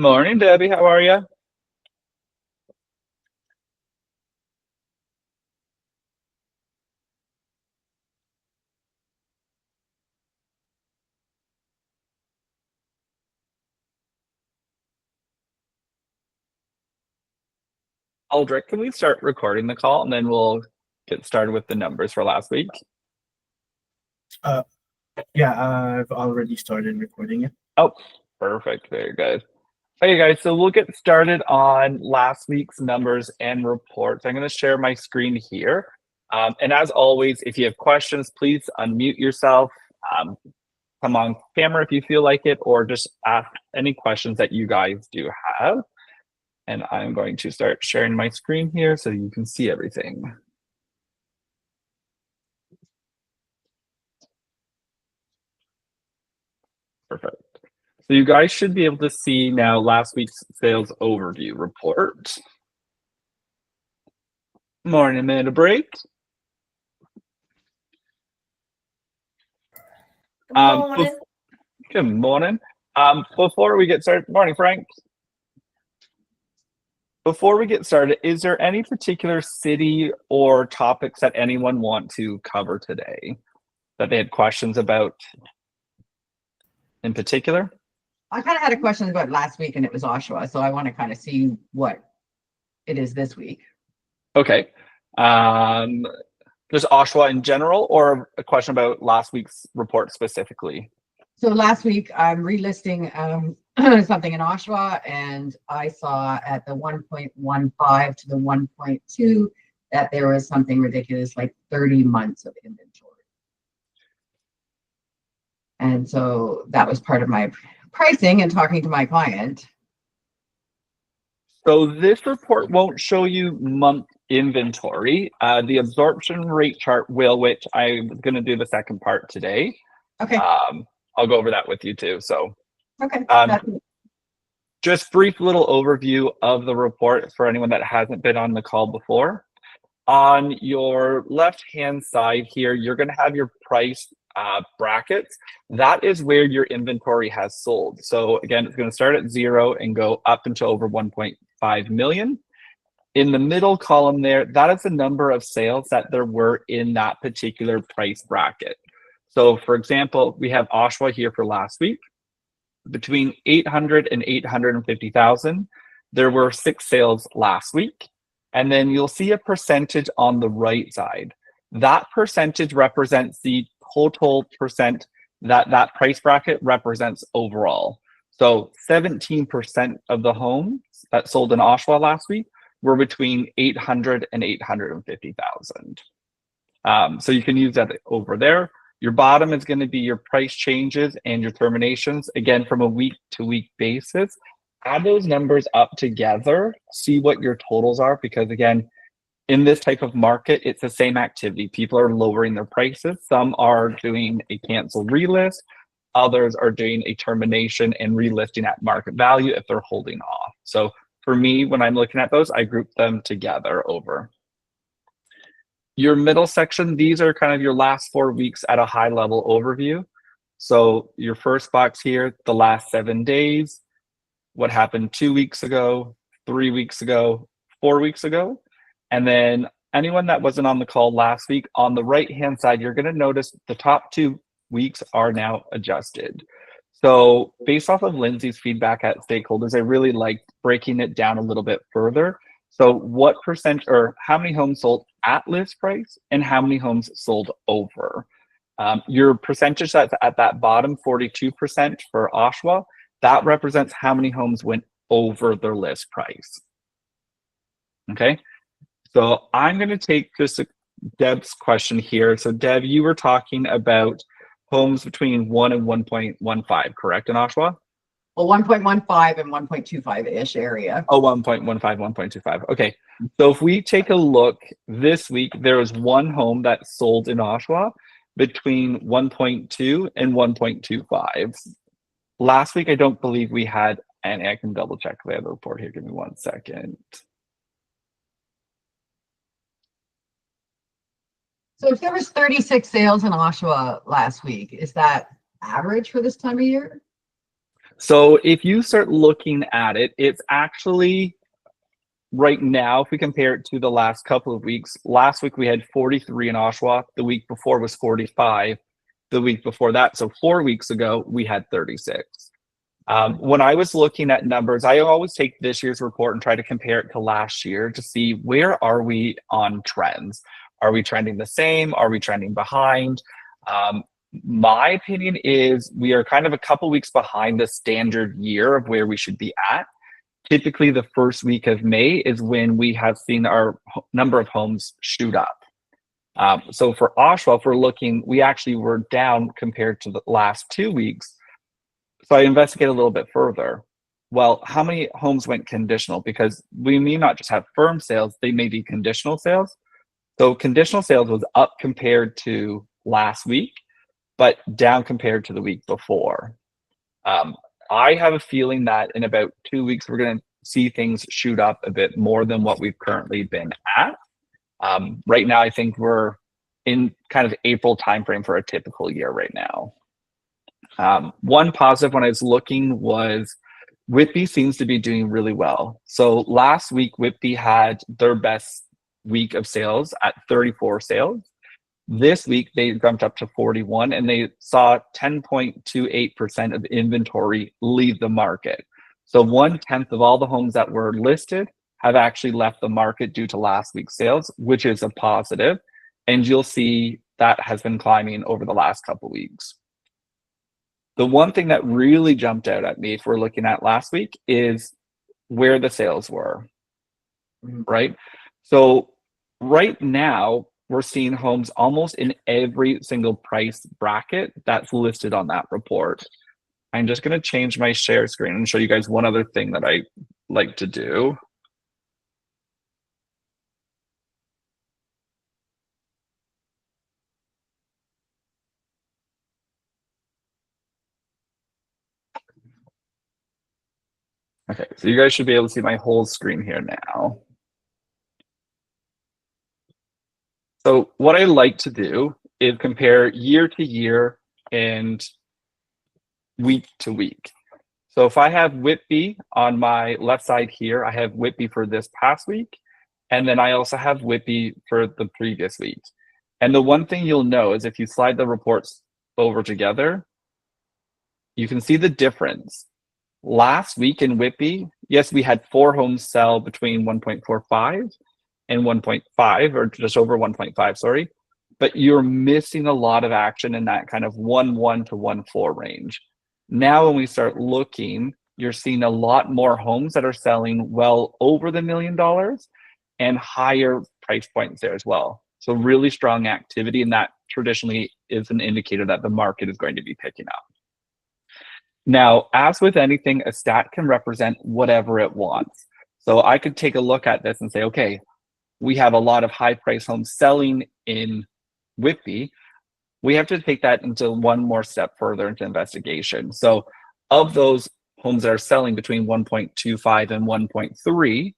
Morning, Debbie. How are you? Aldrich, can we start recording the call and then we'll get started with the numbers for last week? Uh, yeah, I've already started recording it. Oh, perfect. Very good. Okay, guys, so we'll get started on last week's numbers and reports. I'm going to share my screen here. And as always, if you have questions, please unmute yourself. Come on camera if you feel like it, or just ask any questions that you guys do have. And I'm going to start sharing my screen here so you can see everything. Perfect. So you guys should be able to see now last week's sales overview report. Morning, Amanda Break. Good morning. Before we get started, morning, Frank. Before we get started, is there any particular city or topics that anyone want to cover today that they had questions about in particular? I kind of had a question about last week and it was Oshawa, so I want to kind of see what it is this week. Okay. Just Oshawa in general, or a question about last week's report specifically? So last week I'm relisting something in Oshawa, and I saw at the 1.15 to the 1.2 that there was something ridiculous like 30 months of inventory. And so that was part of my pricing and talking to my client. So this report won't show you month inventory. The absorption rate chart will, which I'm going to do the second part today. Okay. I'll go over that with you too. So, okay. Just brief little overview of the report for anyone that hasn't been on the call before. On your left-hand side here, you're going to have your price brackets. That is where your inventory has sold. So again, it's going to start at 0 and go up until over 1.5 million. In the middle column there, that is the number of sales that there were in that particular price bracket. So for example, we have Oshawa here for last week. Between 800 and 850,000, there were 6 sales last week. And then you'll see a percentage on the right side. That percentage represents the total percent that that price bracket represents overall. So 17% of the homes that sold in Oshawa last week were between 800 and 850,000. So you can use that over there. Your bottom is going to be your price changes and your terminations, again, from a week to week basis. Add those numbers up together, see what your totals are, because again, in this type of market, it's the same activity. People are lowering their prices. Some are doing a cancel relist. Others are doing a termination and relisting at market value if they're holding off. So for me, when I'm looking at those, I group them together over. Your middle section, these are kind of your last 4 weeks at a high level overview. So your first box here, the last 7 days, what happened 2 weeks ago, 3 weeks ago, 4 weeks ago. And then anyone that wasn't on the call last week, on the right-hand side, you're going to notice the top 2 weeks are now adjusted. So based off of Lindsay's feedback at stakeholders, I really liked breaking it down a little bit further. So what percent or how many homes sold at list price and how many homes sold over? Your percentage that's at that bottom, 42% for Oshawa, that represents how many homes went over their list price. Okay, so I'm going to take just Deb's question here. So Deb, you were talking about homes between 1 and 1.15, correct, in Oshawa? Well, 1.15 and 1.25-ish area. Oh, 1.15, 1.25. Okay, so if we take a look this week, there was one home that sold in Oshawa between 1.2 and 1.25. Last week, I don't believe we had, and I can double check. We have the report here. Give me 1 second. So if there was 36 sales in Oshawa last week, is that average for this time of year? So if you start looking at it, it's actually right now, if we compare it to the last couple of weeks, last week we had 43 in Oshawa. The week before was 45. The week before that, so 4 weeks ago, we had 36. When I was looking at numbers, I always take this year's report and try to compare it to last year to see where are we on trends. Are we trending the same? Are we trending behind? My opinion is we are kind of a couple weeks behind the standard year of where we should be at. Typically, the first week of May is when we have seen our number of homes shoot up. So for Oshawa, if we're looking, we actually were down compared to the last 2 weeks. So I investigated a little bit further. Well, how many homes went conditional? Because we may not just have firm sales, they may be conditional sales. So conditional sales was up compared to last week, but down compared to the week before. I have a feeling that in about 2 weeks, we're going to see things shoot up a bit more than what we've currently been at. Right now, I think we're in kind of April timeframe for a typical year right now. One positive when I was looking was Whitby seems to be doing really well. So last week, Whitby had their best week of sales at 34 sales. This week, they jumped up to 41 and they saw 10.28% of inventory leave the market. So 1/10 of all the homes that were listed have actually left the market due to last week's sales, which is a positive. And you'll see that has been climbing over the last couple weeks. The one thing that really jumped out at me, if we're looking at last week, is where the sales were, right? So right now, we're seeing homes almost in every single price bracket that's listed on that report. I'm just going to change my share screen and show you guys one other thing that I like to do. Okay, so you guys should be able to see my whole screen here now. So what I like to do is compare year to year and week to week. So if I have Whitby on my left side here, I have Whitby for this past week, and then I also have Whitby for the previous week. And the one thing you'll know is if you slide the reports over together, you can see the difference. Last week in Whitby, yes, we had 4 homes sell between 1.45 and 1.5, or just over 1.5, sorry. But you're missing a lot of action in that kind of 1.1 to 1.4 range. Now, when we start looking, you're seeing a lot more homes that are selling well over the $1 million and higher price points there as well. So really strong activity, and that traditionally is an indicator that the market is going to be picking up. Now, as with anything, a stat can represent whatever it wants. So I could take a look at this and say, okay, we have a lot of high price homes selling in Whitby. We have to take that into one more step further into investigation. So of those homes that are selling between 1.25 and 1.3,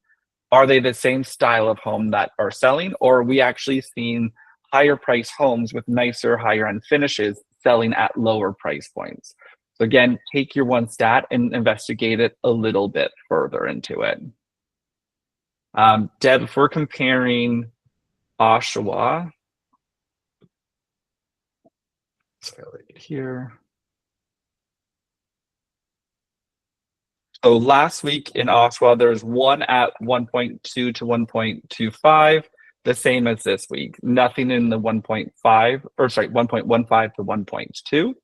are they the same style of home that are selling, or are we actually seeing higher price homes with nicer, higher end finishes selling at lower price points? So again, take your one stat and investigate it a little bit further into it. Deb, if we're comparing Oshawa, right here. So last week in Oshawa, there's one at 1.2 to 1.25, the same as this week. Nothing in the 1.5, or sorry, 1.15 to 1.2.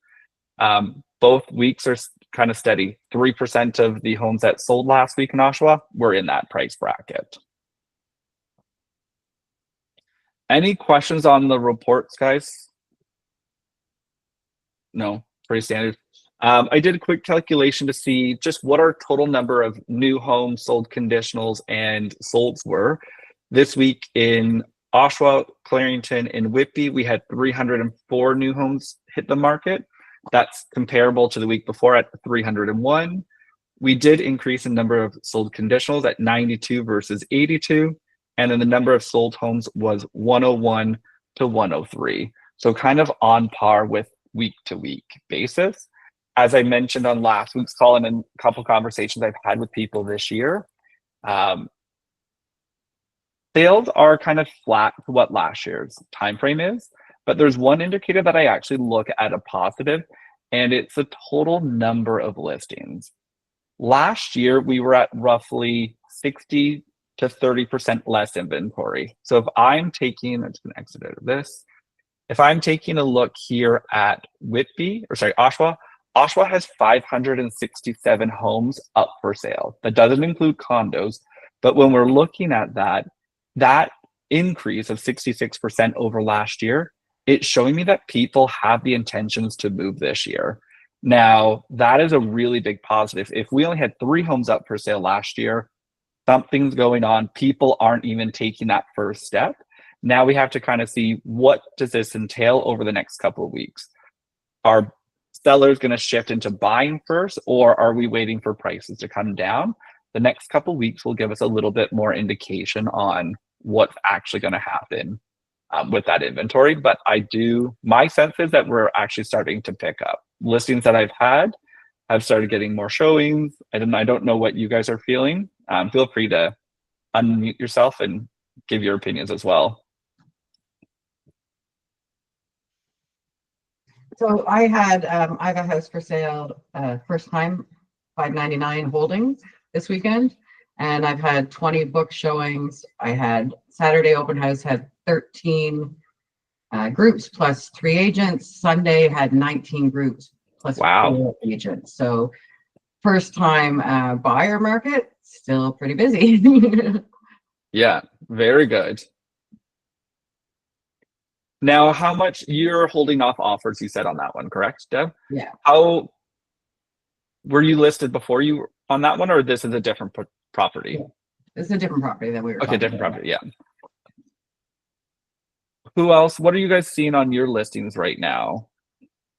Both weeks are kind of steady. 3% of the homes that sold last week in Oshawa were in that price bracket. Any questions on the reports, guys? No, pretty standard. I did a quick calculation to see just what our total number of new homes sold conditionals and solds were. This week in Oshawa, Clarington, and Whitby, we had 304 new homes hit the market. That's comparable to the week before at 301. We did increase in number of sold conditionals at 92 versus 82. And then the number of sold homes was 101 to 103. So kind of on par with week to week basis. as I mentioned on last week's call and in a couple conversations I've had with people this year, sales are kind of flat to what last year's time frame is, but there's one indicator that I actually look at a positive, and it's the total number of listings. Last year, we were at roughly 60 to 30% less inventory. So if I'm taking, I'm just going to exit out of this. If I'm taking a look here at Oshawa, Oshawa has 567 homes up for sale. That doesn't include condos, but when we're looking at that increase of 66% over last year, it's showing me that people have the intentions to move this year. Now, that is a really big positive. If we only had 3 homes up for sale last year, something's going on. People aren't even taking that first step. Now we have to kind of see, what does this entail over the next couple of weeks? Are sellers going to shift into buying first, or are we waiting for prices to come down? The next couple of weeks will give us a little bit more indication on what's actually going to happen with that inventory. But my sense is that we're actually starting to pick up. Listings that I've had have started getting more showings. I don't know what you guys are feeling. Feel free to unmute yourself and give your opinions as well. So I have a house for sale, first time, 599 holding this weekend, and I've had 20 book showings. I had Saturday open house, had 13 groups plus 3 agents. Sunday had 19 groups plus 4 agents. So first time buyer market, still pretty busy. Yeah, very good. Now, how much you're holding off offers, you said on that one, correct, Deb? Yeah. How were you listed before you on that one, or this is a different property? Yeah. This is a different property that we were Okay, different property, yeah. Who else? What are you guys seeing on your listings right now?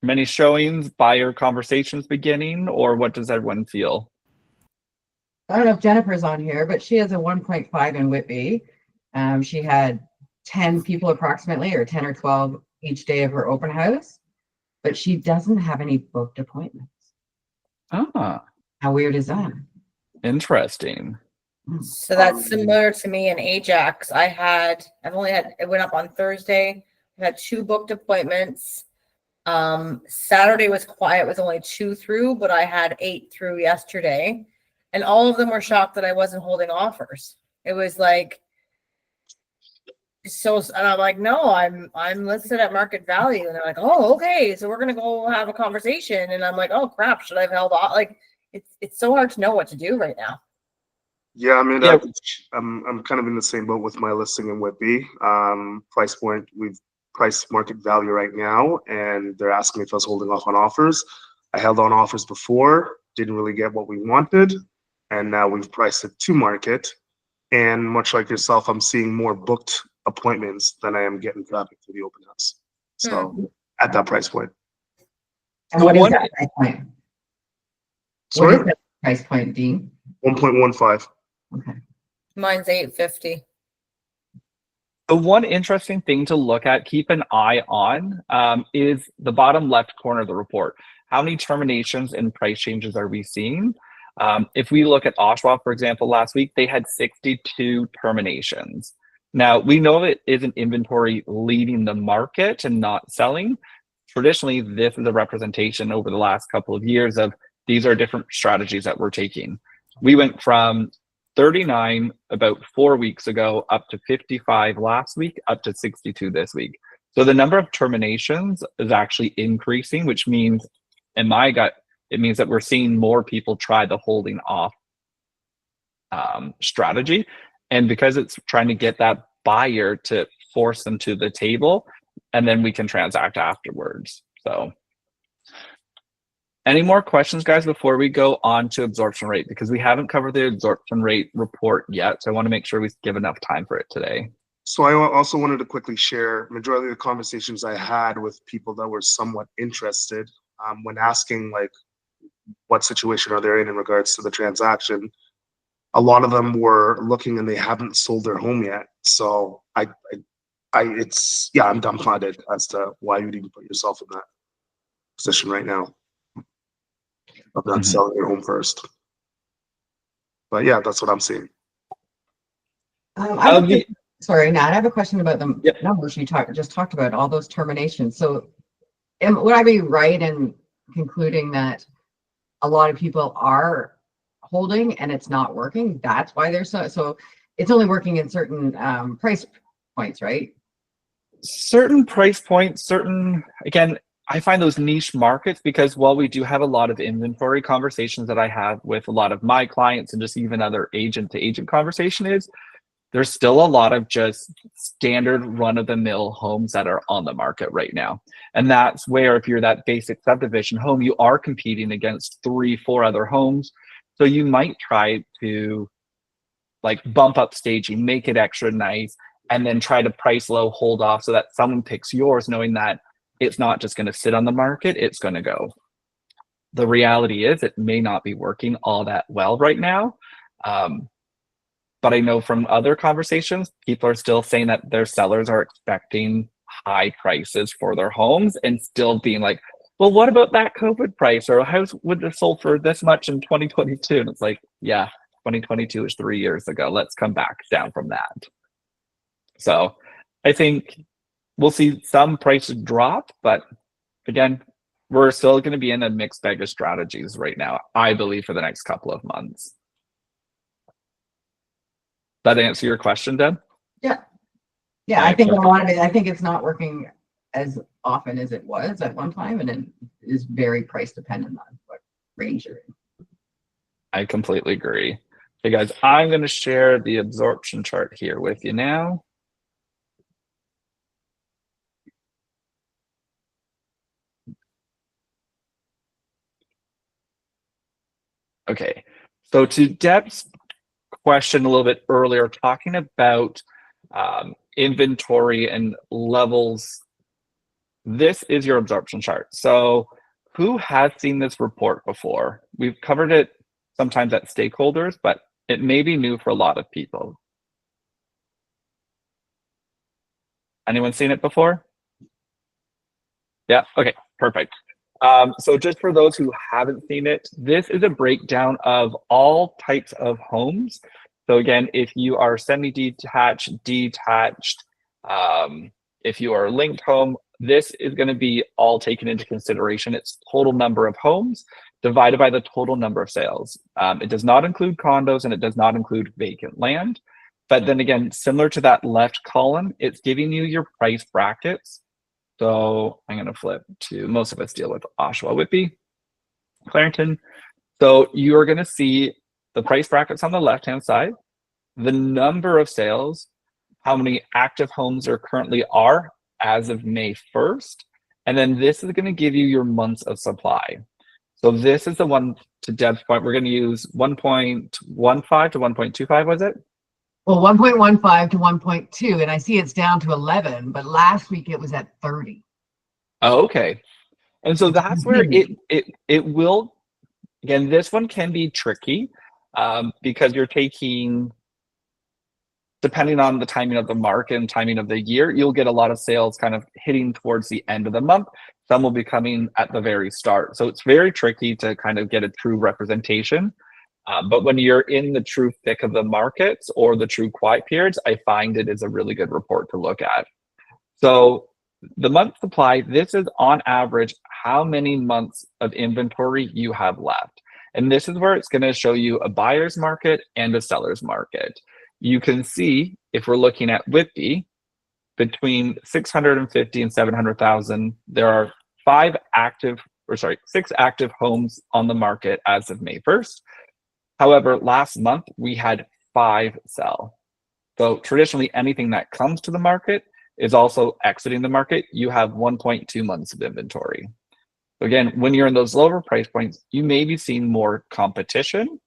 Many showings, buyer conversations beginning, or what does everyone feel? I don't know if Jennifer's on here, but she has a 1.5 in Whitby. She had 10 people approximately, or 10 or 12 each day of her open house, but she doesn't have any booked appointments. Ah, How weird is that? interesting. So that's similar to me in Ajax. it went up on Thursday. I had 2 booked appointments. Saturday was quiet with only 2 through, but I had 8 through yesterday. And all of them were shocked that I wasn't holding offers. It was like, and I'm like, no, I'm listed at market value. And they're like, oh, okay. So we're going to go have a conversation. And I'm like, oh crap, should I have held off? Like, it's so hard to know what to do right now. Yeah, I mean, Yeah. I'm kind of in the same boat with my listing in Whitby. Price point, we've priced market value right now, and they're asking me if I was holding off on offers. I held on offers before, didn't really get what we wanted, and now we've priced it to market. And much like yourself, I'm seeing more booked appointments than I am getting traffic to the open house. So at that price point. And what is that price point? Sorry? What is that price point, Dean? 1.15. Okay. Mine's 850. The one interesting thing to look at, keep an eye on, is the bottom left corner of the report. How many terminations and price changes are we seeing? If we look at Oshawa, for example, last week, they had 62 terminations. Now, we know it isn't inventory leading the market and not selling. Traditionally, this is a representation over the last couple of years of these are different strategies that we're taking. We went from 39 about 4 weeks ago up to 55 last week, up to 62 this week. So the number of terminations is actually increasing, which means, in my gut, it means that we're seeing more people try the holding off strategy. And because it's trying to get that buyer to force them to the table, and then we can transact afterwards. So any more questions, guys, before we go on to absorption rate? Because we haven't covered the absorption rate report yet. So I want to make sure we give enough time for it today. So I also wanted to quickly share majority of the conversations I had with people that were somewhat interested when asking like what situation are they in regards to the transaction. A lot of them were looking and they haven't sold their home yet. So I'm dumbfounded as to why you'd even put yourself in that position right now. of them Mhm. selling their home first. But yeah, that's what I'm seeing. I have Of the- sorry, Nat, I have a question about the Yep. numbers you just talked about, all those terminations. So would I be right in concluding that a lot of people are holding and it's not working? That's why they're so it's only working in certain price points, right? Certain price points, again, I find those niche markets, because while we do have a lot of inventory conversations that I have with a lot of my clients and just even other agent to agent conversation, is there's still a lot of just standard run of the mill homes that are on the market right now. And that's where, if you're that basic subdivision home, you are competing against 3-4 other homes. So you might try to like bump up staging, make it extra nice, and then try to price low, hold off so that someone picks yours, knowing that it's not just going to sit on the market, it's going to go. The reality is it may not be working all that well right now. But I know from other conversations, people are still saying that their sellers are expecting high prices for their homes and still being like, well, what about that COVID price? Or how would it sold for this much in 2022? And it's like, yeah, 2022 is 3 years ago. Let's come back down from that. So I think we'll see some prices drop, but again, we're still going to be in a mixed bag of strategies right now, I believe, for the next couple of months. That answer your question, Deb? Yeah, All I right, think a perfect. lot of it, I think it's not working as often as it was at one time, and it is very price dependent on what range you're in. I completely agree. Okay, guys, I'm going to share the absorption chart here with you now. Okay, so to Deb's question a little bit earlier, talking about inventory and levels, this is your absorption chart. So who has seen this report before? We've covered it sometimes at stakeholders, but it may be new for a lot of people. Anyone seen it before? Yeah, okay, perfect. So just for those who haven't seen it, this is a breakdown of all types of homes. So again, if you are semi-detached, detached, if you are a linked home, this is going to be all taken into consideration. It's total number of homes divided by the total number of sales. It does not include condos and it does not include vacant land. But then again, similar to that left column, it's giving you your price brackets. So I'm going to flip to, most of us deal with Oshawa, Whitby, Clarington. So you're going to see the price brackets on the left-hand side, the number of sales, how many active homes there currently are as of May 1st. And then this is going to give you your months of supply. So this is the one, to Deb's point, we're going to use 1.15 to 1.25, was it? Well, 1.15 to 1.2, and I see it's down to 11, but last week it was at 30. Oh, okay. And so that's where it will, again, this one can be tricky because you're taking, depending on the timing of the market and timing of the year, you'll get a lot of sales kind of hitting towards the end of the month. Some will be coming at the very start. So it's very tricky to kind of get a true representation. But when you're in the true thick of the markets or the true quiet periods, I find it is a really good report to look at. So the month supply, this is on average how many months of inventory you have left. And this is where it's going to show you a buyer's market and a seller's market. You can see, if we're looking at Whitby, between 650 and 700,000, there are 6 active homes on the market as of May 1st. However, last month we had 5 sell. So traditionally, anything that comes to the market is also exiting the market. You have 1.2 months of inventory. So again, when you're in those lower price points, you may be seeing more competition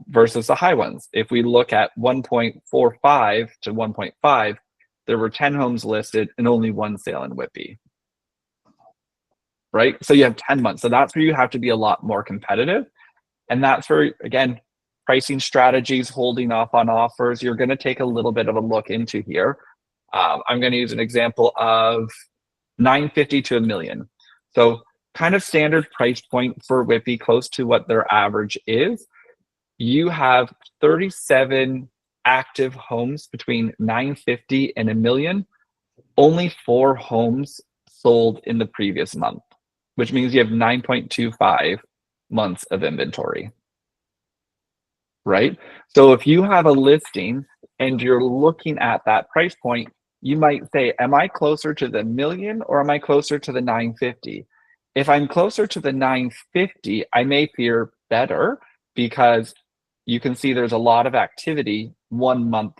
versus the high ones. If we look at 1.45 to 1.5, there were 10 homes listed and only 1 sale in Whitby. Right? So you have 10 months. So that's where you have to be a lot more competitive. And that's where, again, pricing strategies, holding off on offers, you're going to take a little bit of a look into here. I'm going to use an example of 950 to $1 million. So kind of standard price point for Whitby, close to what their average is. You have 37 active homes between 950 and $1 million. Only 4 homes sold in the previous month, which means you have 9.25 months of inventory. Right? So if you have a listing and you're looking at that price point, you might say, am I closer to the $1 million or am I closer to the 950? If I'm closer to the 950, I may fear better because you can see there's a lot of activity one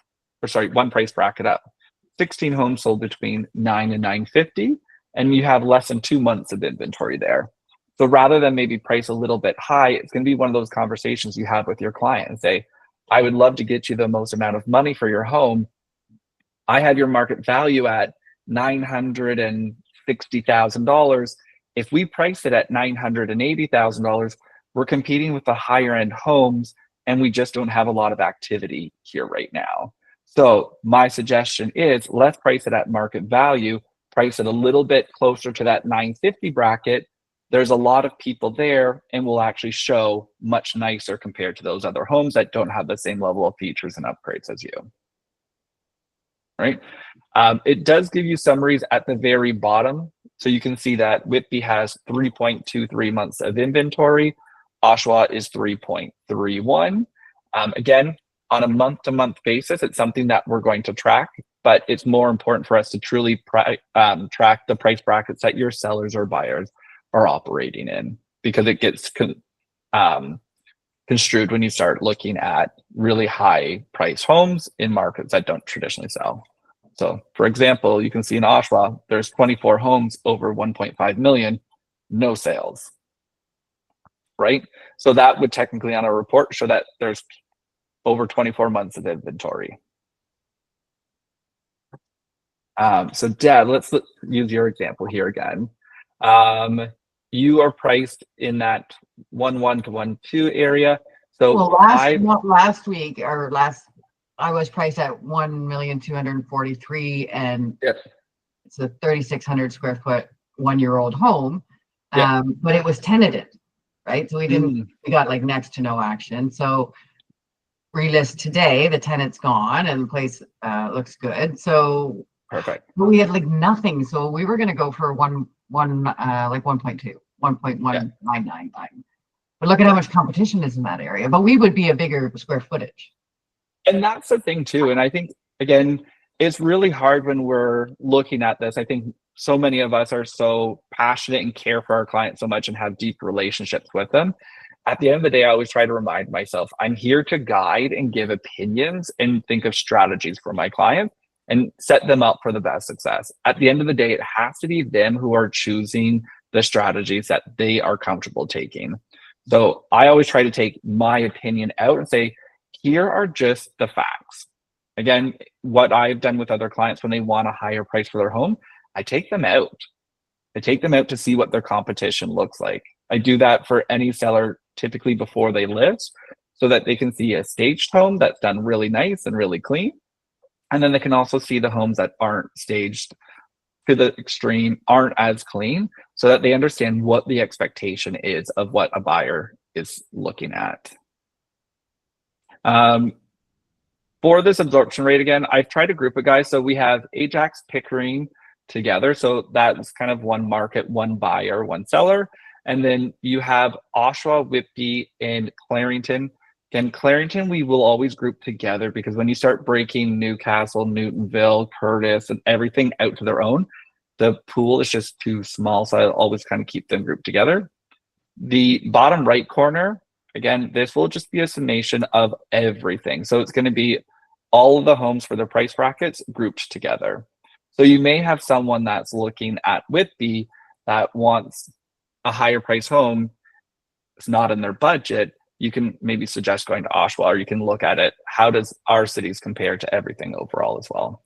price bracket up. 16 homes sold between 9 and 950, and you have less than 2 months of inventory there. So rather than maybe price a little bit high, it's going to be one of those conversations you have with your client and say, I would love to get you the most amount of money for your home. I have your market value at $960,000. If we price it at $980,000, we're competing with the higher end homes, and we just don't have a lot of activity here right now. So my suggestion is let's price it at market value, price it a little bit closer to that 950 bracket. There's a lot of people there, and will actually show much nicer compared to those other homes that don't have the same level of features and upgrades as you. Right? It does give you summaries at the very bottom. So you can see that Whitby has 3.23 months of inventory. Oshawa is 3.31. Again, on a month-to-month basis, it's something that we're going to track, but it's more important for us to truly track the price brackets that your sellers or buyers are operating in, because it gets construed when you start looking at really high price homes in markets that don't traditionally sell. So for example, you can see in Oshawa, there's 24 homes over 1.5 million, no sales, right? So that would technically on a report show that there's over 24 months of inventory. So Dad, let's use your example here again. You are priced in that 1.1 to 1.2 area. So Well, last week or I was priced at 1,243,000, and Yep. it's a 3,600 square foot 1-year-old home. Yep. But it was tenanted, right? So we got like next to no action. So relist today, the tenant's gone and the place looks good. So Perfect. but we had like nothing. So we were gonna go for like 1.2, 1.1999. But look at how much competition is in that area. But we would be a bigger square footage. And that's the thing too. And I think, again, it's really hard when we're looking at this. I think so many of us are so passionate and care for our clients so much and have deep relationships with them. At the end of the day, I always try to remind myself, I'm here to guide and give opinions and think of strategies for my clients and set them up for the best success. At the end of the day, it has to be them who are choosing the strategies that they are comfortable taking. So I always try to take my opinion out and say, here are just the facts. Again, what I've done with other clients when they want a higher price for their home, I take them out. I take them out to see what their competition looks like. I do that for any seller typically before they list, so that they can see a staged home that's done really nice and really clean. And then they can also see the homes that aren't staged to the extreme, aren't as clean, so that they understand what the expectation is of what a buyer is looking at. For this absorption rate, again, I've tried to group it, guys. So we have Ajax, Pickering together. So that's kind of one market, one buyer, one seller. And then you have Oshawa, Whitby, and Clarington. Again, Clarington, we will always group together, because when you start breaking Newcastle, Newtonville, Curtis, and everything out to their own, the pool is just too small. So I always kind of keep them grouped together. The bottom right corner, again, this will just be a summation of everything. So it's going to be all of the homes for their price brackets grouped together. So you may have someone that's looking at Whitby that wants a higher price home. It's not in their budget. You can maybe suggest going to Oshawa, or you can look at it. How does our cities compare to everything overall as well?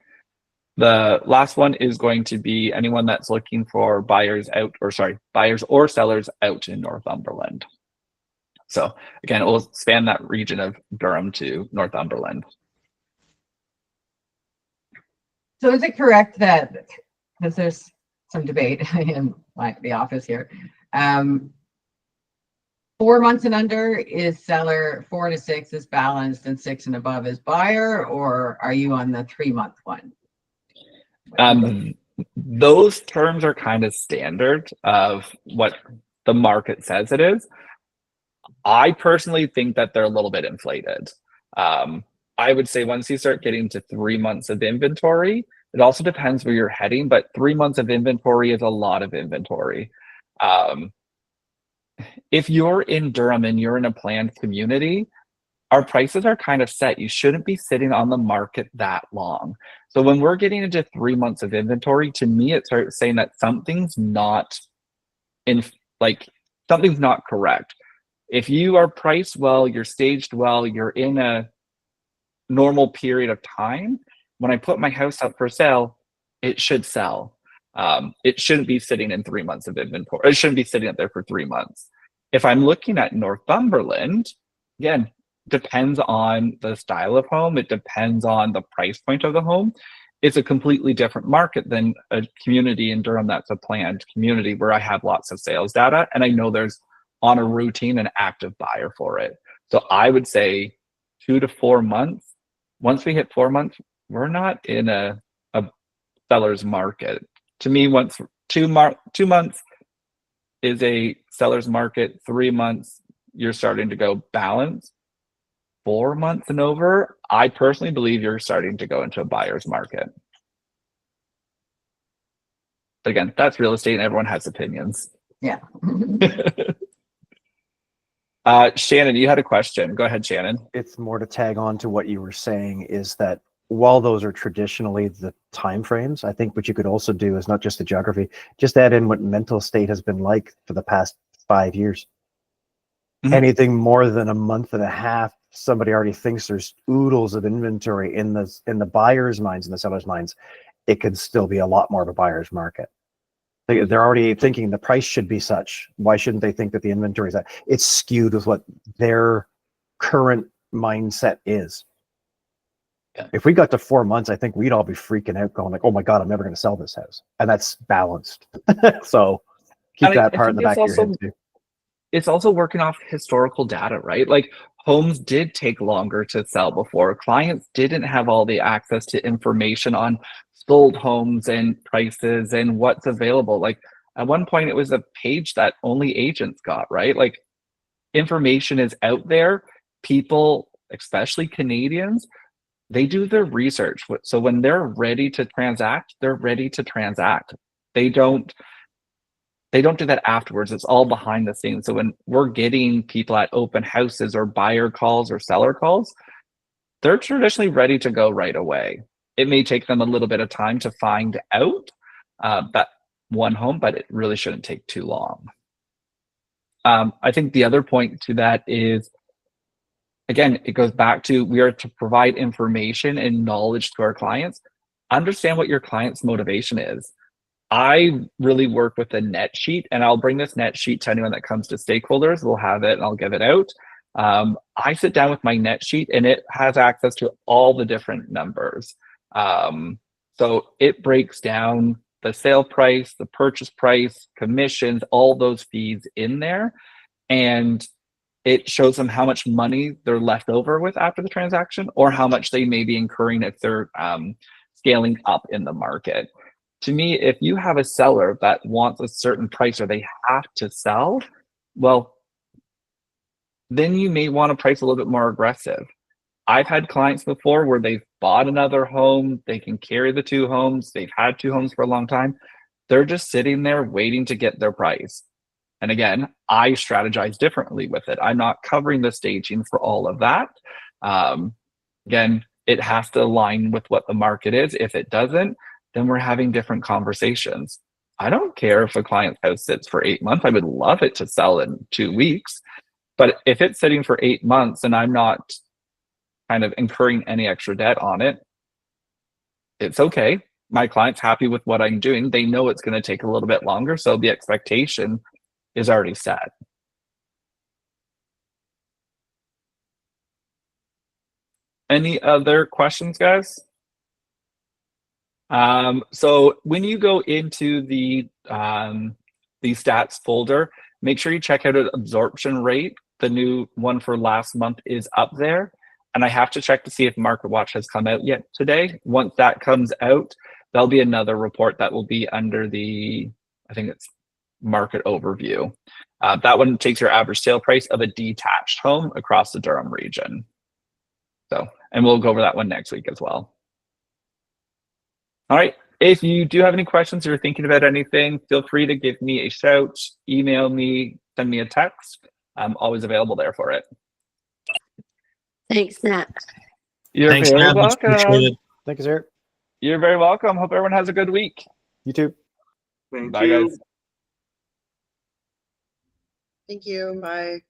The last one is going to be anyone that's looking for buyers or sellers out in Northumberland. So again, it will span that region of Durham to Northumberland. So is it correct that, because there's some debate in the office here, Um, 4 months and under is seller, 4 to 6 is balanced, and 6 and above is buyer, or are you on the 3-month one? Those terms are kind of standard of what the market says it is. I personally think that they're a little bit inflated. I would say once you start getting to 3 months of inventory, it also depends where you're heading, but 3 months of inventory is a lot of inventory. If you're in Durham and you're in a planned community, our prices are kind of set. You shouldn't be sitting on the market that long. So when we're getting into 3 months of inventory, to me, it starts saying that something's not something's not correct. If you are priced well, you're staged well, you're in a normal period of time, when I put my house up for sale, it should sell. It shouldn't be sitting in 3 months of inventory. It shouldn't be sitting up there for 3 months. If I'm looking at Northumberland, again, depends on the style of home. It depends on the price point of the home. It's a completely different market than a community in Durham that's a planned community where I have lots of sales data and I know there's on a routine and active buyer for it. So I would say 2 to 4 months. Once we hit 4 months, we're not in a seller's market. To me, once 2 months is a seller's market, 3 months, you're starting to go balance. 4 months and over, I personally believe you're starting to go into a buyer's market. But again, that's real estate and everyone has opinions. Yeah. Shannon, you had a question. Go ahead, Shannon. It's more to tag on to what you were saying is that while those are traditionally the time frames, I think what you could also do is not just the geography, just add in what mental state has been like for the past 5 years. Mhm. Anything more than a month and a half, somebody already thinks there's oodles of inventory in the buyer's minds and the seller's minds. It could still be a lot more of a buyer's market. They're already thinking the price should be such. Why shouldn't they think that the inventory is that? It's skewed with what their current mindset is. Yeah. If we got to 4 months, I think we'd all be freaking out, going like, "Oh my God, I'm never going to sell this house," and that's balanced. So keep And that I part in think the back of your also head too. it's also working off historical data, right? Like homes did take longer to sell before. Clients didn't have all the access to information on sold homes and prices and what's available. Like at one point, it was a page that only agents got, right? Like information is out there. People, especially Canadians, they do their research. So when they're ready to transact, they're ready to transact. They don't do that afterwards. It's all behind the scenes. So when we're getting people at open houses or buyer calls or seller calls, they're traditionally ready to go right away. It may take them a little bit of time to find out that one home, but it really shouldn't take too long. I think the other point to that is, again, it goes back to we are to provide information and knowledge to our clients. Understand what your client's motivation is. I really work with a net sheet, and I'll bring this net sheet to anyone that comes to stakeholders. We'll have it and I'll give it out. I sit down with my net sheet and it has access to all the different numbers. So it breaks down the sale price, the purchase price, commissions, all those fees in there. And it shows them how much money they're left over with after the transaction or how much they may be incurring if they're scaling up in the market. To me, if you have a seller that wants a certain price or they have to sell, well, then you may want to price a little bit more aggressive. I've had clients before where they've bought another home, they can carry the 2 homes, they've had 2 homes for a long time. They're just sitting there waiting to get their price. And again, I strategize differently with it. I'm not covering the staging for all of that. Again, it has to align with what the market is. If it doesn't, then we're having different conversations. I don't care if a client's house sits for 8 months. I would love it to sell in 2 weeks. But if it's sitting for 8 months and I'm not kind of incurring any extra debt on it, it's okay. My client's happy with what I'm doing. They know it's going to take a little bit longer. So the expectation is already set. Any other questions, guys? So when you go into the the stats folder, make sure you check out an absorption rate. The new one for last month is up there. And I have to check to see if Market Watch has come out yet today. Once that comes out, there'll be another report that will be under the, I think it's market overview. That one takes your average sale price of a detached home across the Durham region. So, and we'll go over that one next week as well. All right. If you do have any questions or you're thinking about anything, feel free to give me a shout, email me, send me a text. I'm always available there for it. Thanks, Nat. You're Thanks, very Nat. Much welcome. appreciated. Thank you, sir. You're very welcome. Hope everyone has a good week. You too. Thank Bye, you. guys. Thank you. Bye.